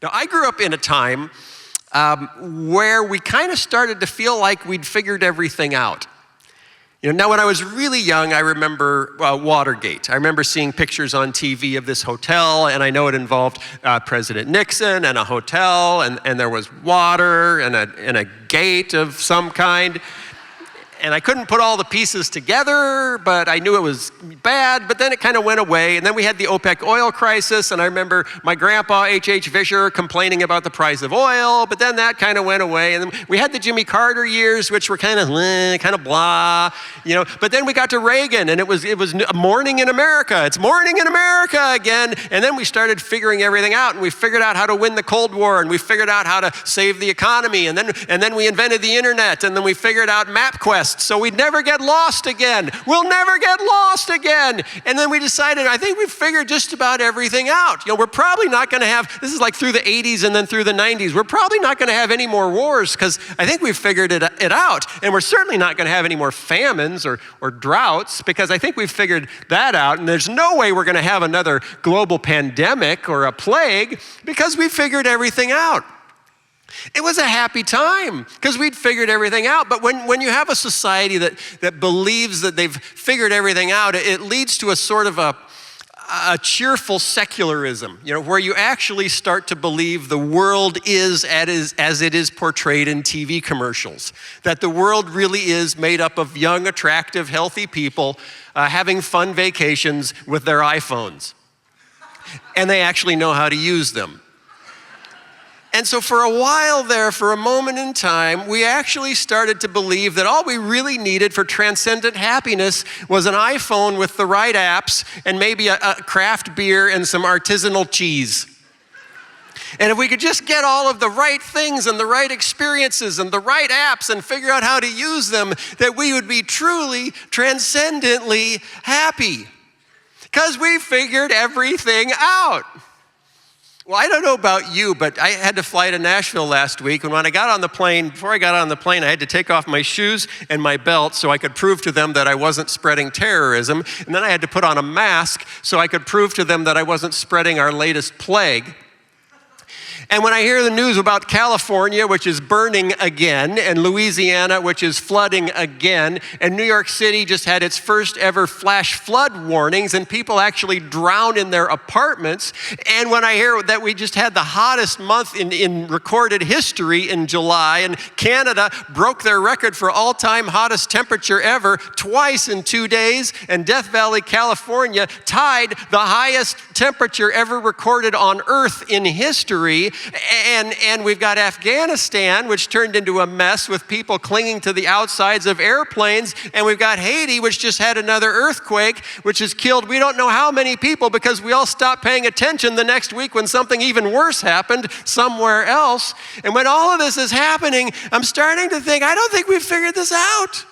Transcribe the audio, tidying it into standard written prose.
Now, I grew up in a time where we kind of started to feel like we'd figured everything out. Now when I was really young, I remember Watergate. I remember seeing pictures on TV of this hotel, and I know it involved President Nixon and a hotel, and there was water and a gate of some kind. And I couldn't put all the pieces together, but I knew it was bad, but then it kind of went away. And then we had the OPEC oil crisis, and I remember my grandpa, H.H. Vischer, complaining about the price of oil, but then that kind of went away. And then we had the Jimmy Carter years, which were kind of blah, But then we got to Reagan, and it was morning in America. It's morning in America again. And then we started figuring everything out, and we figured out how to win the Cold War, and we figured out how to save the economy. And then we invented the internet, and then we figured out MapQuest. So we'd never get lost again. We'll never get lost again. And then we decided, I think we've figured just about everything out. We're probably not going to have, this is like through the 80s and then through the 90s, we're probably not going to have any more wars because I think we've figured it out. And we're certainly not going to have any more famines or droughts because I think we've figured that out. And there's no way we're going to have another global pandemic or a plague because we figured everything out. It was a happy time because we'd figured everything out. But when you have a society that believes that they've figured everything out, it leads to a sort of a cheerful secularism, where you actually start to believe the world is as it is portrayed in TV commercials, that the world really is made up of young, attractive, healthy people having fun vacations with their iPhones. And they actually know how to use them. And so for a while there, for a moment in time, we actually started to believe that all we really needed for transcendent happiness was an iPhone with the right apps and maybe a craft beer and some artisanal cheese. And if we could just get all of the right things and the right experiences and the right apps and figure out how to use them, that we would be truly, transcendently happy. Because we figured everything out. Well, I don't know about you, but I had to fly to Nashville last week, and when I got on the plane, before I got on the plane, I had to take off my shoes and my belt so I could prove to them that I wasn't spreading terrorism, and then I had to put on a mask so I could prove to them that I wasn't spreading our latest plague. And when I hear the news about California, which is burning again, and Louisiana, which is flooding again, and New York City just had its first ever flash flood warnings, and people actually drown in their apartments, and when I hear that we just had the hottest month in recorded history in July, and Canada broke their record for all-time hottest temperature ever twice in 2 days, and Death Valley, California tied the highest temperature ever recorded on Earth in history. And we've got Afghanistan, which turned into a mess with people clinging to the outsides of airplanes. And we've got Haiti, which just had another earthquake, which has killed we don't know how many people because we all stopped paying attention the next week when something even worse happened somewhere else. And when all of this is happening, I'm starting to think, I don't think we've figured this out.